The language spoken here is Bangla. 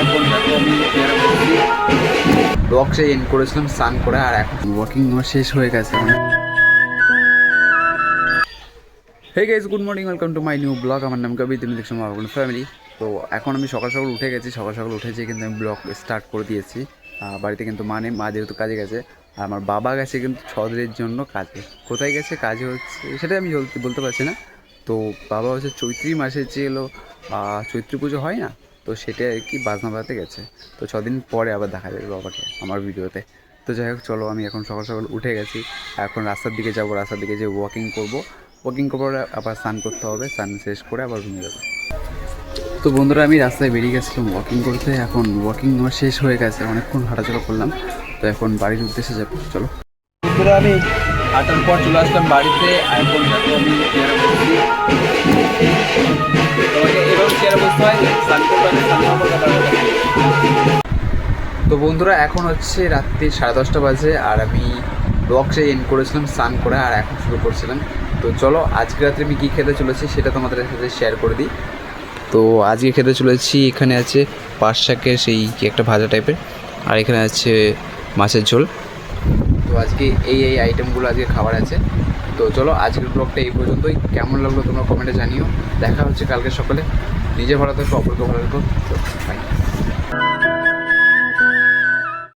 এখন দেখো আমি ব্লগ সে এন্ড করেছিলাম স্নান করে, আর এখন ওয়াকিং আমার শেষ হয়ে গেছে। Hey guys, good morning, welcome to my new blog. আমার নাম কবি, তুমি দেখছো আমার কোনো ফ্যামিলি। তো এখন আমি সকাল সকাল উঠে গেছি, সকাল সকাল উঠেছি কিন্তু আমি ব্লগ স্টার্ট করে দিয়েছি। বাড়িতে কিন্তু মা যেহেতু কাজে গেছে, আর আমার বাবা গেছে কিন্তু 6 দিনের জন্য কাজে। কোথায় গেছে কাজে হচ্ছে সেটা আমি বলতে পারছি না। তো বাবা হচ্ছে চৈত্রী মাসে যে এলো চৈত্রী পুজো হয় না, তো সেটা আর কি বাজনা বাজাতে গেছে। তো 6 দিন পরে আবার দেখা যাবে বাবাকে আমার ভিডিওতে। তো যাই হোক, চলো আমি এখন সকাল সকাল উঠে গেছি, এখন রাস্তার দিকে যাবো, রাস্তার দিকে যে ওয়াকিং করবো, ওয়াকিং করার আবার স্নান করতে হবে, স্নান শেষ করে আবার ঘুমিয়ে যাবো। তো বন্ধুরা, আমি রাস্তায় বেরিয়ে গেছিলাম ওয়াকিং করতে, এখন ওয়াকিং আমার শেষ হয়ে গেছে, অনেকক্ষণ হাঁটাচলা করলাম। তো এখন বাড়ির উদ্দেশ্যে যাবো, চলো। বন্ধুরা, আমি হাঁটার পর চলে আসলাম বাড়িতে, এখন দেখো আমি চেয়ারে বসছি। তোমাকে এভাবে চেয়ারে বসতে হয়, স্নান করতে হবে, স্নান করার পর তো বন্ধুরা, এখন হচ্ছে রাত্রি 10:30 বাজে, আর আমি ব্লগ সে এন্ড করেছিলাম স্নান করে, আর এখন শুরু করছিলাম। তো চলো, আজকে রাত্রে আমি কী খেতে চলেছি সেটা তোমাদের সাথে শেয়ার করে দিই। তো আজকে খেতে চলেছি, এখানে আছে পাট শাকের সেই কি একটা ভাজা টাইপের, আর এখানে আছে মাছের ঝোল। তো আজকে এই আইটেমগুলো আজকে খাবার আছে। তো চলো, আজকের ব্লগটা এই পর্যন্তই। কেমন লাগলো তোমরা কমেন্টে জানিও। দেখা হচ্ছে কালকে সকালে। নিজে ভালো থাকো, অপরকে ভালো থাকো। তো বাই।